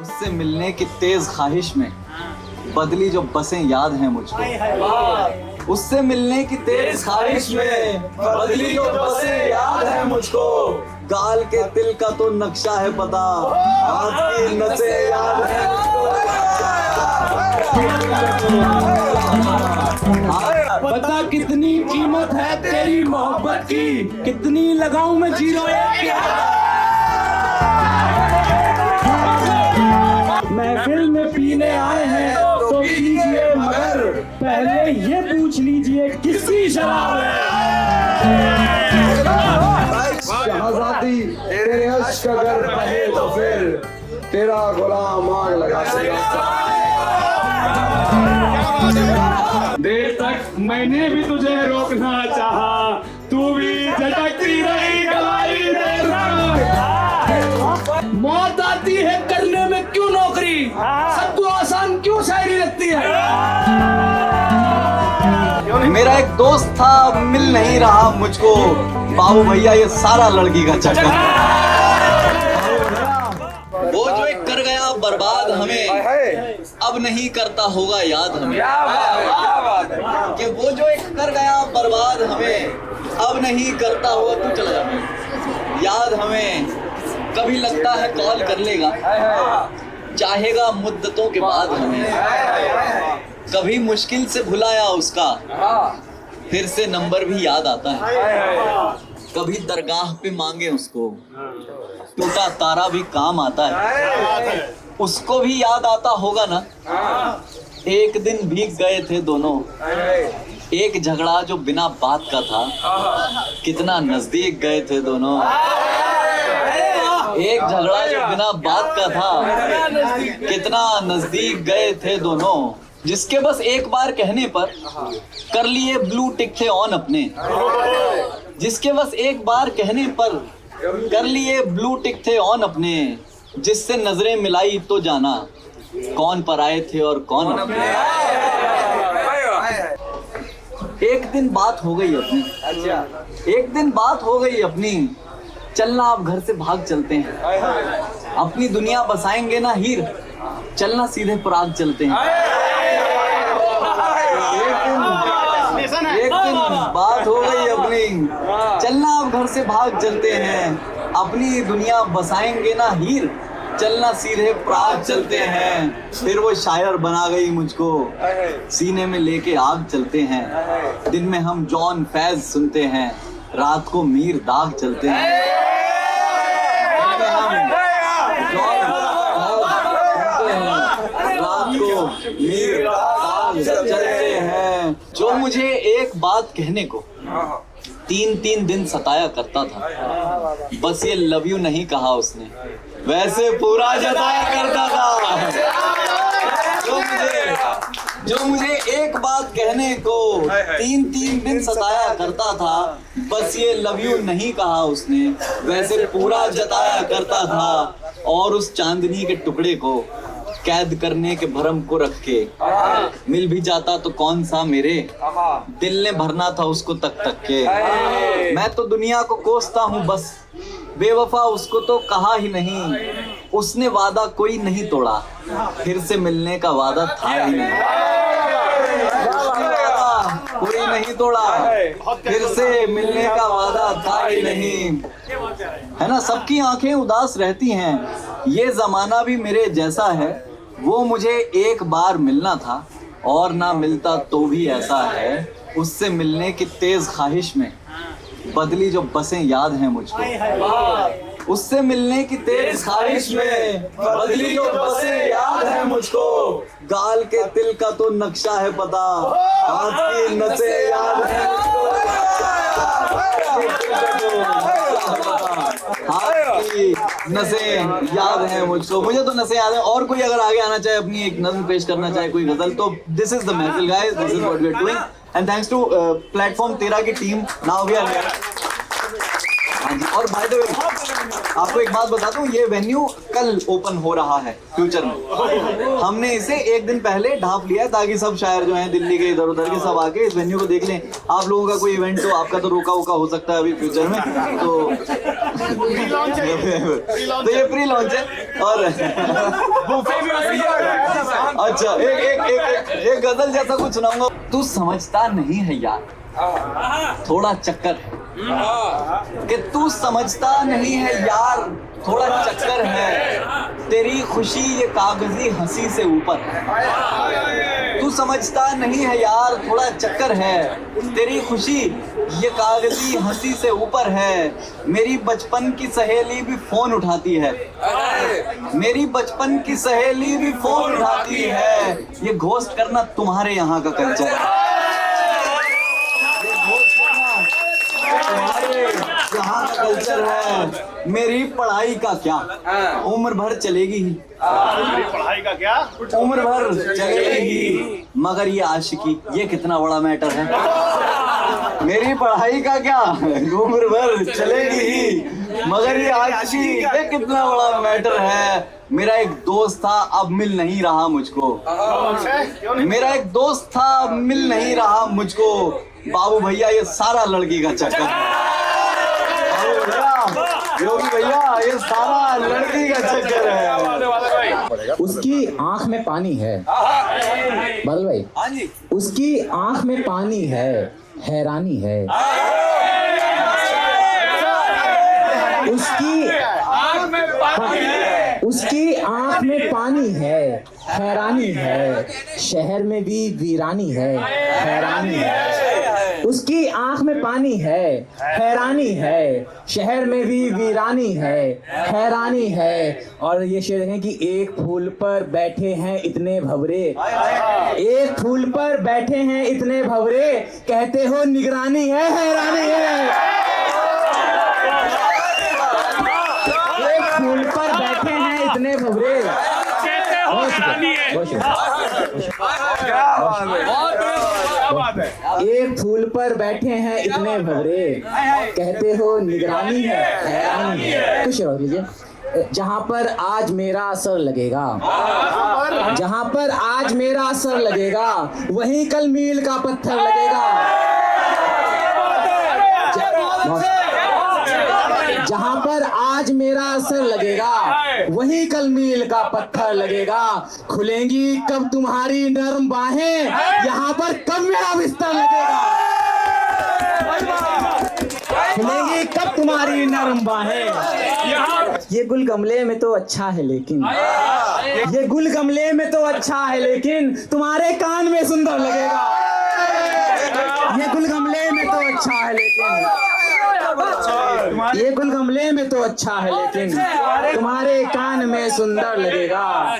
उससे मिलने की तेज ख्वाहिश में बदली जो बसें याद हैं मुझको। उससे मिलने की तेज ख्वाहिश में बदली जो बसें याद हैं मुझको। गाल के तिल का तो नक्शा है पता, हाथ की नसें याद हैं मुझको। पता कितनी कीमत है तेरी मोहब्बत की, कितनी लगाऊं मैं 01। महफिल में पीने आए हैं तो पीजिए, मगर पहले ये पूछ लीजिए किसकी शराब है। शहजादी तेरे अश्क अगर बहे तो फिर तेरा गुलाम आग लगा देगा। देर तक मैंने भी तुझे रोकना चाहा, तू भी झटकती रही गलाई देर तक। मौत आती है करने में क्यों नौकरी, सबको आसान क्यों शायरी लगती है। मेरा एक दोस्त था मिल नहीं रहा मुझको, बाबू भैया ये सारा लड़की का चक्कर। वो जो एक कर गया बर्बाद हमें, अब नहीं करता होगा याद हमें। कि वो जो एक कर गया बर्बाद हमें, अब नहीं करता होगा, तू चला जा याद हमें। कभी लगता है कॉल कर लेगा, चाहेगा मुद्दतों के बाद हमें। कभी मुश्किल से भुलाया उसका, फिर से नंबर भी याद आता है। कभी दरगाह पे मांगे उसको, टूटा तारा भी काम आता है। उसको भी याद आता होगा ना, एक दिन भीग गए थे दोनों। एक झगड़ा जो बिना बात का था, कितना नजदीक गए थे दोनों। एक झगड़ा जो बिना बात का था, कितना नजदीक गए थे दोनों। जिसके बस एक बार कहने पर कर लिए ब्लू टिक थे ऑन अपने। जिसके बस एक बार कहने पर कर लिए ब्लू टिक थे ऑन अपने। जिससे नजरें मिलाई तो जाना कौन पर आए थे और कौन अपने। एक दिन बात हो गई अपनी, एक दिन बात हो गई अपनी। चलना आप घर से भाग चलते हैं, अपनी दुनिया बसाएंगे ना हीर, चलना सीधे प्राग चलते हैं। एक दिन बात हो गई अपनी, चलना आप घर से भाग चलते हैं, अपनी दुनिया बसाएंगे ना हीर, चलना सीधे प्राग चलते हैं। फिर वो शायर बना गई मुझको, सीने में लेके आग चलते हैं। दिन में हम जॉन फैज सुनते हैं, रात को मीर दाग चलते हैं। रात को मीर दाग चलते हैं। जो मुझे एक बात कहने को 3-3 दिन सताया करता था, बस ये लव यू नहीं कहा उसने, वैसे पूरा जताया करता था। जो मुझे एक बात कहने को 3-3 दिन सताया करता था, बस ये लव यू नहीं कहा उसने, वैसे पूरा जताया करता था। और उस चांदनी के टुकड़े को कैद करने के भरम को रख के मिल भी जाता तो कौन सा मेरे दिल ने भरना था उसको तक तक के। मैं तो दुनिया को कोसता हूँ बस, बेवफा उसको तो कहा ही नहीं। उसने वादा कोई नहीं तोड़ा, फिर से मिलने का वादा था ही नहीं। कोई नहीं तोड़ा, फिर से मिलने का वादा था ही नहीं। है ना, सबकी आंखें उदास रहती हैं, ये जमाना भी मेरे जैसा है। वो मुझे एक बार मिलना था और ना मिलता तो भी ऐसा है। उससे मिलने की तेज ख्वाहिश में बदली जो बसें याद हैं मुझको। उससे मिलने की तेज ख्वाहिश में बदली जो बसें याद हैं मुझको। गाल के तिल का तो नक्शा है पता, हाथ की नसें याद हैं नसें याद है मुझको। मुझे तो नसें याद है। और कोई अगर आगे आना चाहे, अपनी एक नज्म पेश करना चाहे, कोई गजल, तो this is the Mehfil guys, this is what we are doing and thanks to platform 13 की टीम। Now we are here. हाँ जी, और बाय द वे आपको एक बात बता दूं, ये वेन्यू कल ओपन हो रहा है फ्यूचर में। हमने इसे एक दिन पहले ढाप लिया ताकि सब शायर जो हैं दिल्ली के इधर उधर के सब आके इस वेन्यू को देख लें। आप लोगों का कोई इवेंट तो आपका तो रोका हो सकता है अभी फ्यूचर में, तो ये प्री लॉन्च है। और अच्छा एक गजल जैसा कुछ सुनाऊंगा। तू समझता नहीं है यार, थोड़ा चक्कर है कि तू समझता नहीं है यार, थोड़ा चक्कर है, तेरी खुशी ये कागजी हंसी से ऊपर है। तू समझता नहीं है यार, थोड़ा चक्कर है, तेरी खुशी ये कागजी हंसी से ऊपर है। मेरी बचपन की सहेली भी फोन उठाती है, मेरी बचपन की सहेली भी फोन उठाती है। ये घोस्ट करना तुम्हारे यहाँ का कल्चर है, यहाँ का कल्चर है। मेरी पढ़ाई का क्या, उम्र भर चलेगी ही, मेरी पढ़ाई का क्या, उम्र भर चलेगी, मगर ये आशिकी ये कितना बड़ा मैटर है। मेरी पढ़ाई का क्या, उम्र भर चलेगी ही, मगर ये आशिकी ये कितना बड़ा मैटर है। मेरा एक दोस्त था अब मिल नहीं रहा मुझको, मेरा एक दोस्त था अब मिल नहीं रहा मुझको। बाबू भैया ये सारा लड़की का चक्कर है, योगी भैया ये सारा लड़की का चक्कर है। उसकी आंख में पानी है, बादल भाई, हाँ जी, उसकी आंख में पानी है, हैरानी है। उसकी आंख में पानी है, हैरानी है, शहर में भी वीरानी है, हैरानी है। उसकी आंख में पानी है, हैरानी है, शहर में भी वीरानी है, हैरानी है। और ये शेर देखें कि एक फूल पर बैठे हैं इतने भंवरे, एक फूल पर बैठे हैं इतने भंवरे, कहते हो निगरानी है, हैरानी है। एक फूल पर बैठे हैं इतने भंवरे, एक फूल पर बैठे हैं इतने भंवरे, कहते हो निगरानी है, हैरानी है। कुछ और लीजिए। जहाँ पर आज मेरा असर लगेगा, जहाँ पर आज मेरा असर लगेगा, वहीं कल मील का पत्थर लगेगा। जहाँ पर आज मेरा असर लगेगा, वहीं कल मील का पत्थर लगेगा। खुलेंगी कब तुम्हारी नर्म बाहें, यहाँ पर कब मेरा बिस्तर लगेगा। खुलेंगी कब तुम्हारी नर्म बाहें। ये गुल गमले में तो अच्छा है लेकिन, ये गुल गमले में तो अच्छा है लेकिन, तुम्हारे कान में सुंदर लगेगा। ये गुल गमले में तो अच्छा है लेकिन, ये गुल गमले में तो अच्छा है लेकिन, तुम्हारे कान में सुंदर लगेगा।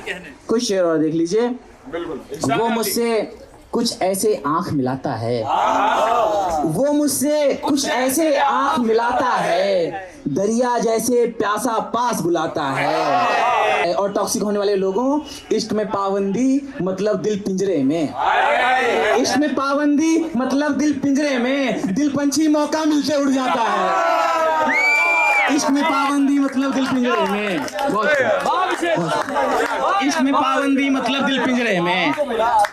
कुछ शेर और देख लीजिए। वो मुझसे कुछ ऐसे आंख मिलाता है, वो मुझसे कुछ ऐसे आंख मिलाता है, दरिया जैसे प्यासा पास बुलाता है। और टॉक्सिक होने वाले लोगों, इश्क में पाबंदी मतलब दिल पिंजरे में, इश्क में पाबंदी मतलब दिल पिंजरे में, दिल पंछी मौका मिलते उड़ जाता है। इश्क में पाबंदी मतलब दिल पिंजरे में, इश्क में पाबंदी मतलब दिल पिंजरे में,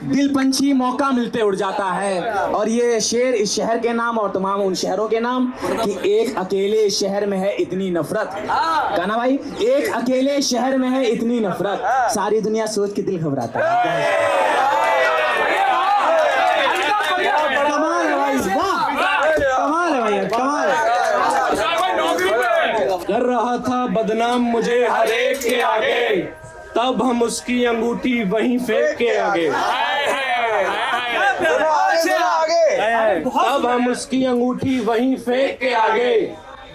दिल पंछी मौका मिलते उड़ जाता है। और ये शेर इस शहर के नाम और तमाम उन शहरों के नाम कि एक अकेले शहर में है इतनी नफरत। कहना भाई, एक अकेले शहर में है इतनी नफरत, सारी दुनिया सोच के दिल घबराता है। कमाल है भाई, वाह, कमाल है भाई, कमाल है। कर रहा था बदनाम मुझे हर एक के आगे, तब हम उसकी अंगूठी वहीं फेंक के आगे, तब हम उसकी अंगूठी वहीं फेंक के आगे।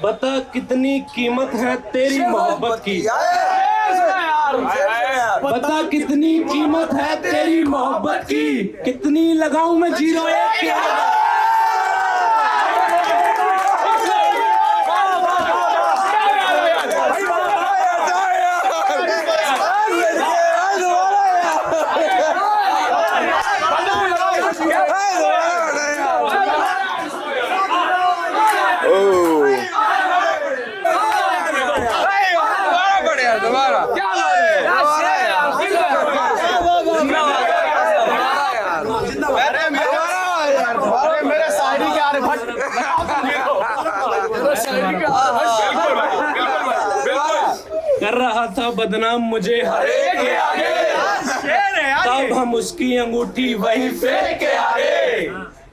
बता कितनी कीमत है तेरी मोहब्बत की, बता कितनी कीमत है तेरी मोहब्बत की, कितनी लगाऊं मैं 01 के आगे। अरे मेरे शायरी के आर्यभट्ट कर रहा था बदनाम मुझे हर एक के आगे, तब हम उसकी अंगूठी वहीं फेंक के आगे।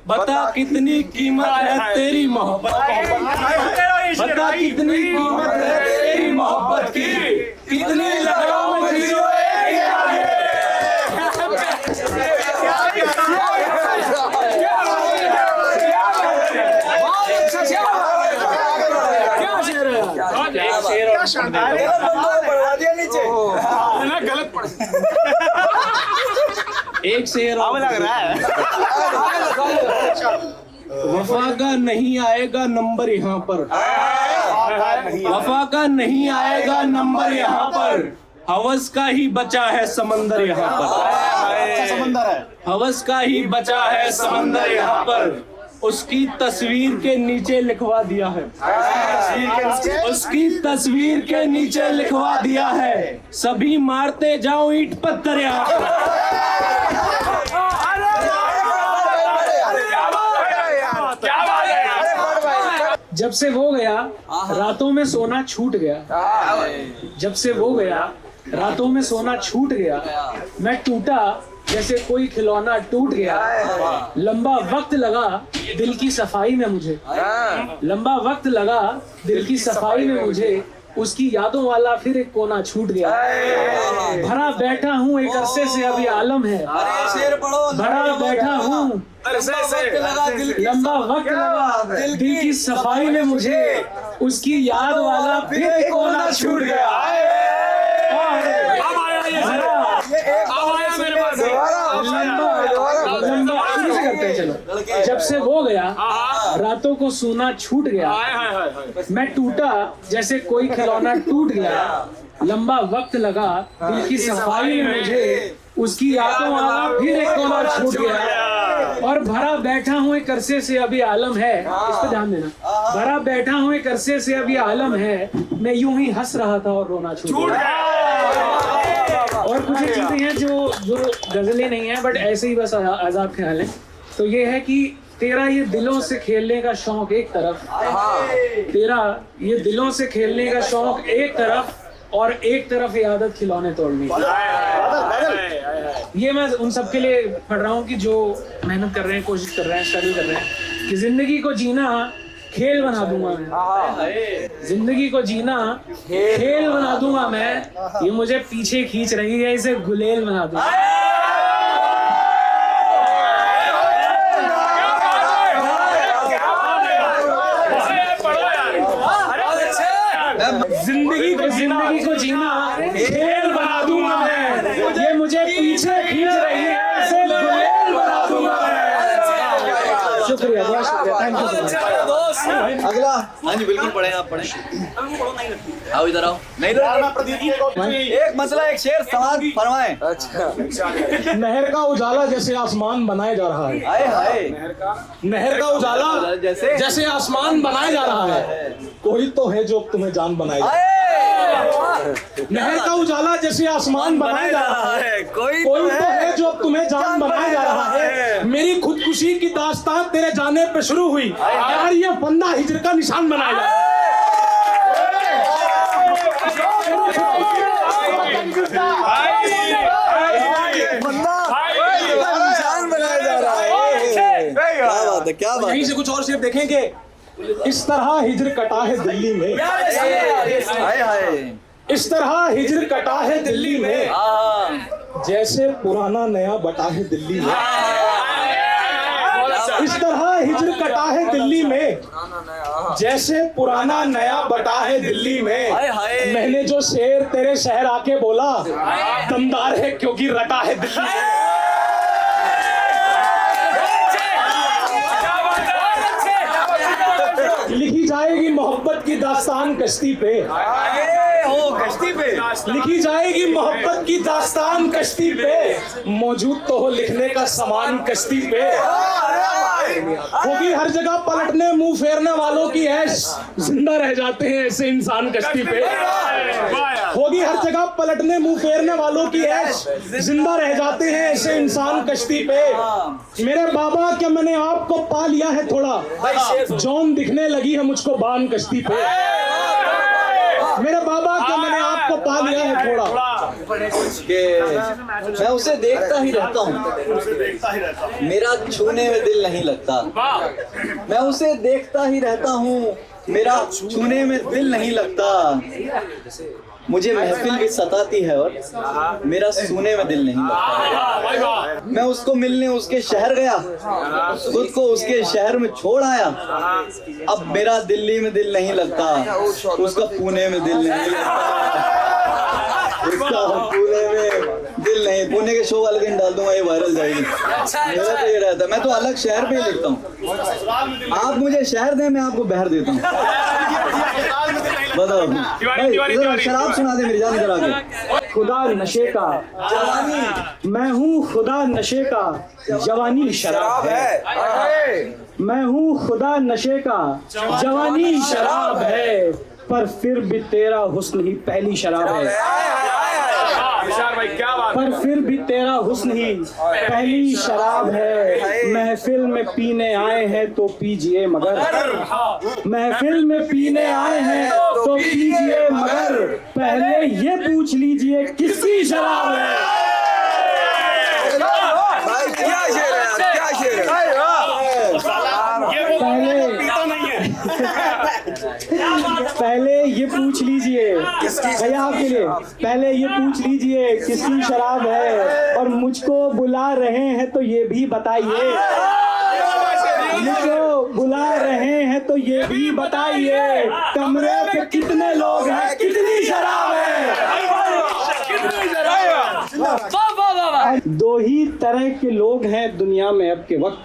बता कितनी कीमत है तेरी मोहब्बत की, बता कितनी कीमत है तेरी मोहब्बत की, कितनी लगाओ मुझे एक के आगे। गलत पढ़ एक शेर और लग रहा है। वफा का नहीं आएगा नंबर यहाँ पर, वफा का नहीं आएगा नंबर यहाँ पर, हवस का ही बचा है समंदर यहाँ पर, समंदर है। हवस का ही बचा है समंदर यहाँ पर, उसकी तस्वीर के नीचे लिखवा दिया है, उसकी तस्वीर के नीचे लिखवा दिया है, सभी मारते जाओ ईंट पत्थर यहाँ पर। जब से वो गया रातों में सोना छूट गया, जब से वो गया रातों में सोना छूट गया, मैं टूटा जैसे कोई खिलौना टूट गया। लंबा वक्त लगा दिल की सफाई में मुझे, लंबा वक्त लगा दिल की सफाई में मुझे, उसकी यादों वाला फिर एक कोना छूट गया। भरा बैठा हूँ एक अरसे से अभी आलम है, भरा बैठा हूँ लंबा वक्त लगा दिल की सफाई में मुझे, उसकी याद वाला फिर एक कोना छूट गया। चलो जब से वो गया रातों को सोना छूट गया, मैं टूटा जैसे कोई खिलौना टूट गया। लंबा वक्त लगा दिल की सफाई में मुझे, उसकी यादों वाला फिर एक कोना छूट गया। और भरा बैठा हूँ एक अरसे से अभी आलम है, इस पे ध्यान देना, भरा बैठा हूँ एक अरसे से अभी आलम है, मैं यूं ही हंस रहा था और रोना छूट गया। और कुछ चीजें हैं जो गजलें नहीं है बट ऐसे ही बस आजाद ख्याल है। तो ये है कि तेरा ये दिलों से खेलने का शौक एक तरफ, तेरा ये दिलों से खेलने का शौक एक तरफ, और एक तरफ ये आदत खिलौने तोड़ने की। ये मैं उन सबके लिए पढ़ रहा हूँ कि जो मेहनत कर रहे हैं, कोशिश कर रहे हैं, स्ट्रगल कर रहे हैं कि जिंदगी को जीना खेल बना दूंगा मैं, जिंदगी को जीना खेल बना दूंगा मैं, ये मुझे पीछे खींच रही है, इसे गुलेल बना दूंगा। जिंदगी को जीना खेल बना दूंगा मैं, ये मुझे पीछे खींच रही है, इसे गुलेल बना दूंगा मैं। शुक्रिया, बहुत शुक्रिया, थैंक यू सो मच। अगला। हाँ जी बिल्कुल पढ़े, आप पढ़े। आओ इधर आओ। नहीं एक मसला एक शेर समाज फरमाएं। अच्छा। नहर का उजाला जैसे आसमान बनाया जा रहा है, हाय हाय, नहर का उजाला जैसे आसमान बनाया जा रहा है, कोई तो है जो तुम्हें जान बनाएगा। नहर का उजाला जैसे आसमान बनाया जा रहा है, कोई तो है जो तुम्हें जान बनाया जा रहा है। मेरी खुदकुशी की दास्तान तेरे जाने पे शुरू हुई, यार ये बंदा हिजर का निशान बनाएगा। क्या बात। यहीं से कुछ और शेर देखेंगे। इस तरह हिजर कटा है दिल्ली में, हाय हाय, इस तरह हिजर कटा है दिल्ली में, जैसे पुराना नया बटा है दिल्ली में। इस तरह हिजर कटा है दिल्ली में, जैसे पुराना नया बटा है दिल्ली में। मैंने जो शेर तेरे शहर आके बोला, दमदार है क्योंकि रटा है दिल्ली में। लिखी जाएगी मोहब्बत की दास्तान कश्ती पे, कश्ती पे लिखी जाएगी मोहब्बत की दास्तान कश्ती पे, मौजूद तो हो लिखने का सामान कश्ती पे। होगी हर जगह पलटने मुंह फेरने वालों की ऐश, जिंदा रह जाते हैं ऐसे इंसान कश्ती पे। होगी हर जगह पलटने मुंह फेरने वालों की ऐश, जिंदा रह जाते हैं ऐसे इंसान कश्ती पे। मेरे बाबा क्या मैंने आपको पा लिया है थोड़ा, जौन दिखने लगी है मुझको बान कश्ती पे। मेरे बाबा क्या मैंने आपको पा लिया है थोड़ा, कि मैं उसे देखता ही रहता हूँ, मेरा छूने में दिल नहीं लगता। मैं उसे देखता ही रहता हूँ, मेरा छूने में दिल नहीं लगता। मुझे महफिल भी सताती है और मेरा सूने में दिल नहीं लगता। मैं उसको मिलने उसके शहर गया, खुद को उसके शहर में छोड़ आया। अब मेरा दिल्ली में दिल नहीं लगता, उसका पुणे में दिल नहीं लगता। उसका पुणे में दिल नहीं। पुणे के शो वाले दिन डाल दूंगा, ये वायरल जाएगी। मेरा तो ये रहता है, मैं तो अलग शहर पे ही लिखता हूँ। आप मुझे शहर दें, मैं आपको बहर देता हूँ। बताओ भाई, शराब सुना दे मेरी जान इधर आके। खुदा नशे का जवानी, मैं हूँ खुदा नशे का, जवानी शराब है। मैं हूँ खुदा नशे का, जवानी शराब है, पर फिर भी तेरा हुस्न ही पहली शराब है। पर फिर भी तेरा हुस्न ही पहली शराब है। महफिल में पीने आए हैं तो पीजिए मगर, महफिल में पीने आए हैं तो पीजिए मगर, पहले ये पूछ लीजिए किसकी शराब है। क्या शेर है यार, क्या शेर पहले ये पूछ लीजिए भैया आपके लिए, पहले ये पूछ लीजिए किसकी शराब है, और मुझको बुला रहे हैं तो ये भी बताइए, मुझको बुला रहे हैं तो ये भी बताइए, कमरे पे कितने लोग हैं, कितनी शराब है। दो ही तरह के लोग हैं दुनिया में अब के वक्त,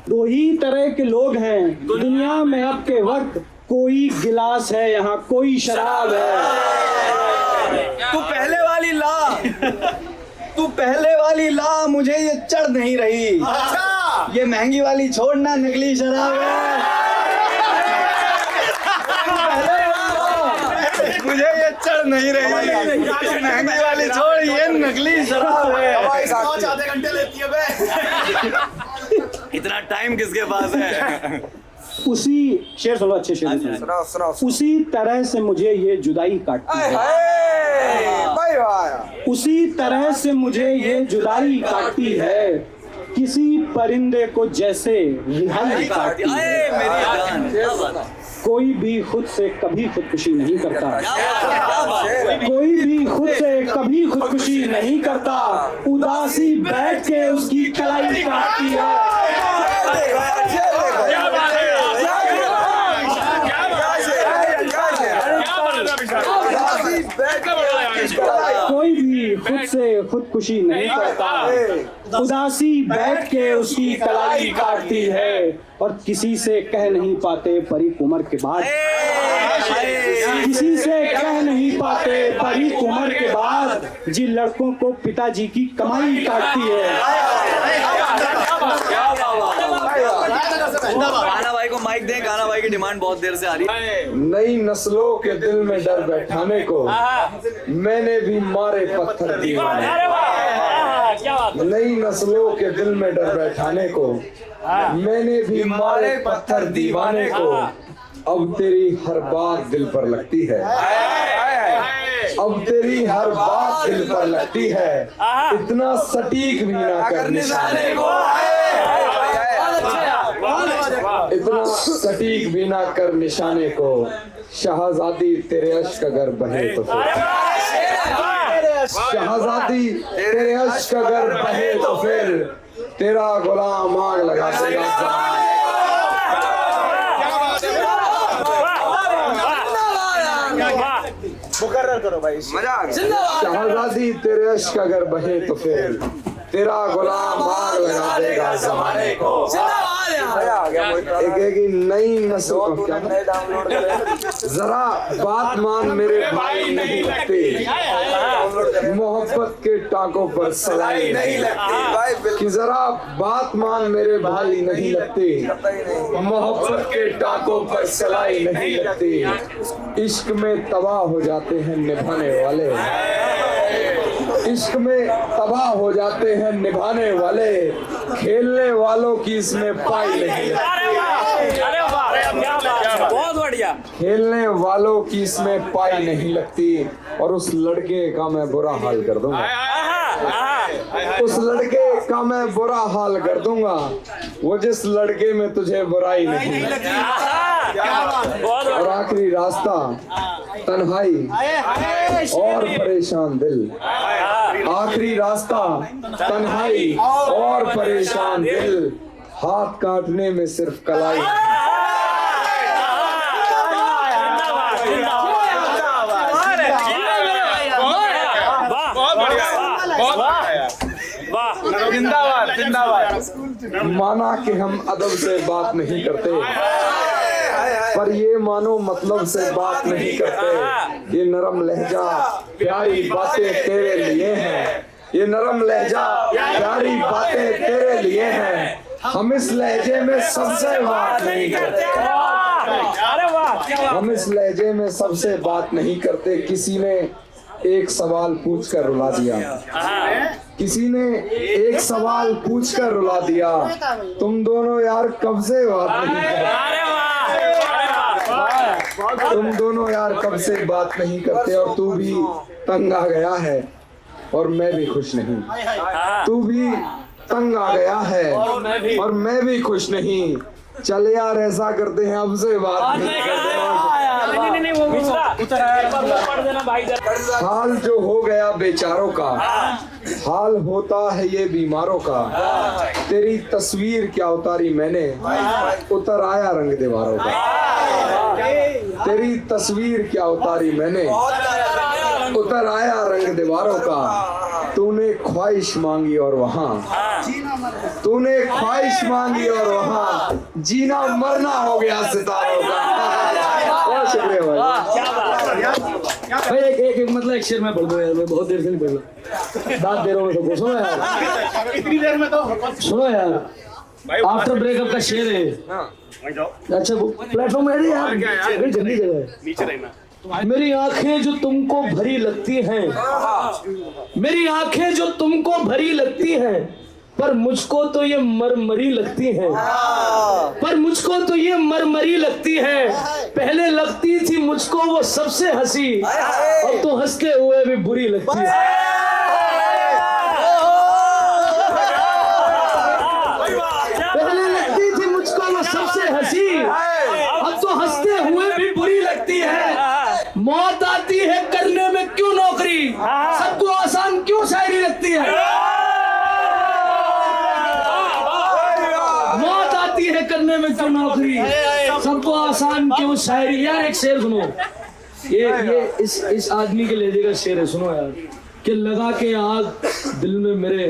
दो ही तरह के लोग हैं दुनिया में अब के वक्त, कोई गिलास है यहाँ कोई शराब है। तू पहले वाली ला, तू पहले वाली ला, मुझे ये चढ़ नहीं रही। ये महंगी वाली छोड़ना, नकली शराब है। मुझे ये चढ़ नहीं रही, महंगी वाली छोड़, ये नकली शराब है। आधे घंटे लेती है बे। इतना टाइम किसके पास है? उसी शेर सुनो, अच्छे शेर सुनो। उसी तरह से मुझे ये जुदाई काटती है, उसी तरह से मुझे ये जुदाई काटती है, किसी परिंदे को जैसे रिहाई काटती है। मेरी जान, क्या बात है। कोई भी खुद से कभी खुदकुशी नहीं करता, कोई भी खुद से कभी खुदकुशी नहीं करता, उदासी बैठ के उसकी कलाई काटती है। कोई भी खुद से खुदकुशी नहीं करता, उदासी बैठ के उसकी कलाई काटती है, और किसी से कह नहीं पाते परी उम्र के बाद, किसी से कह नहीं पाते परी उम्र के बाद, जिन लड़कों को पिताजी की कमाई काटती है। गाना भाई को माइक दें, गाना भाई की डिमांड बहुत देर से आ रही है। नई नस्लों के दिल में डर बैठाने को मैंने भी मारे पत्थर दीवाने, नई नस्लों के दिल में डर बैठाने को मैंने भी मारे पत्थर दीवाने को, अब तेरी हर बात दिल पर लगती है, अब तेरी हर बात दिल पर लगती है, इतना सटीक भी ना कर निशाने को, इतना सटीक भी ना कर निशाने को, शहजादी तेरे अश्क अगर बहे तो फिर, शहजादी तेरे अश्क अगर बहे तो फिर, तेरा गुलाम आग लगा देगा। मुकर्रर करो भाई, शहजादी तेरे अश्क अगर बहे तो फिर, तेरा गुलाम आग लगा देगा जमाने को। एक नई नस्ल को क्या जरा बात मान मेरे भाई नहीं लगती, मोहब्बत के टाकों पर सलाई नहीं लगती। कि जरा बात मान मेरे भाई नहीं लगती, मोहब्बत के टाकों पर सलाई नहीं लगती। इश्क में तबाह हो जाते हैं निभाने वाले, इश्क में तबाह हो जाते हैं निभाने वाले, खेलने वालों की इसमें पाई नहीं लगती। बहुत बढ़िया। खेलने वालों की इसमें पाई नहीं लगती। और उस लड़के का मैं बुरा हाल कर दूंगा, उस लड़के का मैं बुरा हाल कर दूंगा, वो जिस लड़के में तुझे बुराई नहीं लगती। और आखिरी रास्ता तन्हाई और परेशान दिल, आखिरी रास्ता तन्हाई और परेशान दिल, हाथ काटने में सिर्फ कलाई। जिंदाबाद जिंदाबाद। माना कि हम अदब से बात नहीं करते, पर ये मानो मतलब से बात नहीं करते। ये नरम लहजा प्यारी बातें तेरे लिए हैं, ये नरम लहजा प्यारी बातें तेरे लिए हैं। हम इस लहजे में सबसे बात नहीं करते, हम इस लहजे में सबसे बात नहीं करते। किसी ने एक सवाल पूछकर रुला दिया, किसी ने एक सवाल पूछकर रुला दिया, तुम दोनों यार कब से बात नहीं करते, तुम दोनों यार कब से बात नहीं करते। और तू भी तंग आ गया है और मैं भी खुश नहीं, तू भी तंग आ गया है और मैं भी खुश नहीं। चल यार ऐसा करते हैं, अब से बात नहीं करते। हाल जो हो गया बेचारों का, हाल होता है ये बीमारों का। तेरी तस्वीर क्या उतारी मैंने, उतर आया रंग दीवारों का। तेरी तस्वीर क्या उतारी मैंने, उतर आया रंग दीवारों का। तूने ख्वाहिश मांगी और वहाँ, तूने ख्वाहिश मांगी और वहाँ जीना मरना हो गया सितारों का। बहुत शुक्रिया भाई। एक मतलब एक शेर में पढ़ दो यार, मैं बहुत देर से नहीं पढ़ रहा, दांत दे रहा हूँ सबको। सुनो यार, इतनी देर में तो सुनो यार, आफ्टर ब्रेकअप का शेर है। अच्छा प्लेटफॉर्म है यार, जल्दी जगह है, नीचे रहना। मेरी आंखें जो तुमको भरी लगती हैं, मेरी आंखें जो तुमको भरी लगती हैं, पर मुझको तो ये मरमरी लगती हैं, पर मुझको तो ये मरमरी लगती है। पहले लगती थी मुझको वो सबसे हंसी, अब तो हंसते हुए भी बुरी लगती है। पहले लगती थी मुझको वो सबसे हंसी, अब तो हंसते हुए भी बुरी लगती है। मौत आती है करने में क्यों नौकरी, सबको आसान क्यों शायरी लगती है। मौत आती है करने में क्यों नौकरी, सबको आसान क्यों शायरी। यार एक शेर सुनो, ये इस आदमी के लहजे का शेर है, सुनो यार। कि लगा के आग दिल में मेरे,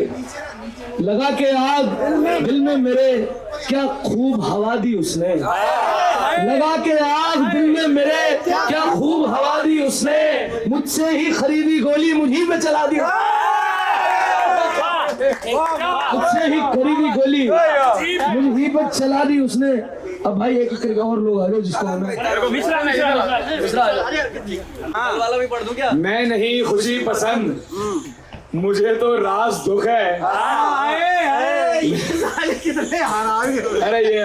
लगा के आग दिल में मेरे, क्या खूब हवा दी उसने। लगा के आग दिल में मेरे, क्या खूब हवा दी उसने। मुझसे ही खरीदी गोली मुझी पे चला दी, मुझसे ही खरीदी गोली मुझी पे चला दी उसने। अब भाई एक करके और लोग आ गए जिसको वाला भी पढ़ दूं क्या? मैं नहीं खुशी पसंद, मुझे तो राज दुख है। अरे ये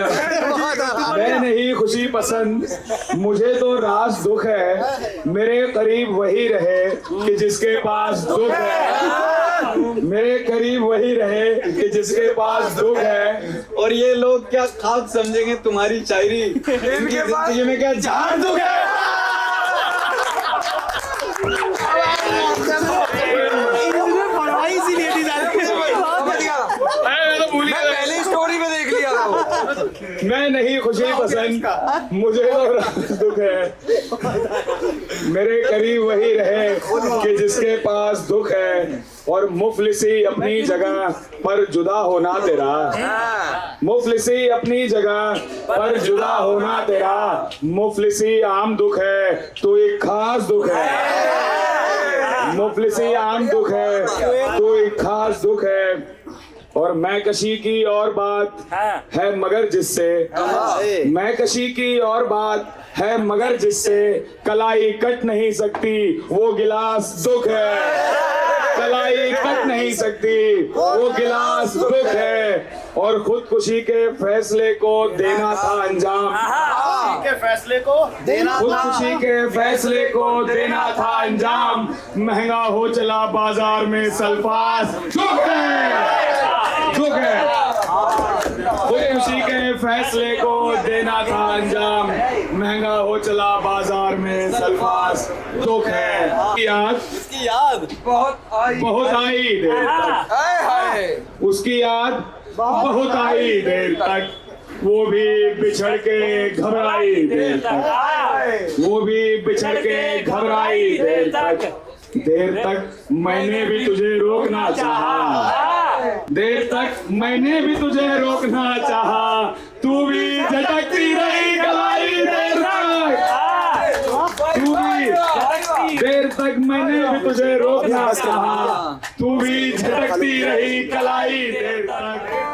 मैं नहीं खुशी पसंद, मुझे तो राज दुख है। मेरे करीब वही रहे कि जिसके पास दुख है, मेरे करीब वही रहे कि जिसके पास दुख है। और ये लोग क्या खाक समझेंगे तुम्हारी शायरी, इनकी जिंदगी में क्या झाड़ दुख है। मैं नहीं खुशी पसंद, मुझे तो दुख है। मेरे करीब वही रहे कि जिसके पास दुख है। और मुफलिसी अपनी जगह पर जुदा होना तेरा, मुफलिसी अपनी जगह पर जुदा होना तेरा, मुफलिसी आम दुख है तो एक खास दुख है, मुफलिसी आम दुख है तो एक खास दुख है। और मैं कशी की और बात है मगर जिससे, मैं कशी की और बात है मगर जिससे कलाई कट नहीं सकती वो गिलास दुख है, कलाई कट नहीं सकती वो गिलास दुख है। और खुदकुशी के फैसले को देना था अंजाम, के फैसले को देना खुदकुशी के फैसले को देना था अंजाम, महंगा हो चला बाजार में सल्फास दुख है, दुख है। खुदकुशी के फैसले को देना था अंजाम, महंगा हो चला बाजार में सल्फास दुख है। उसकी याद बहुत आई देर तक, उसकी याद बहुत आई देर तक, वो भी बिछड़ के घबराई देर तक, वो भी बिछड़ के घबराई देर तक मैंने भी तुझे रोकना चाहा, देर तक मैंने भी तुझे रोकना चाहा, तू भी झटकती रही कलाई देर तक, तू भी देर तक मैंने भी तुझे रोकना चाहा, तू भी झटकती रही कलाई देर तक।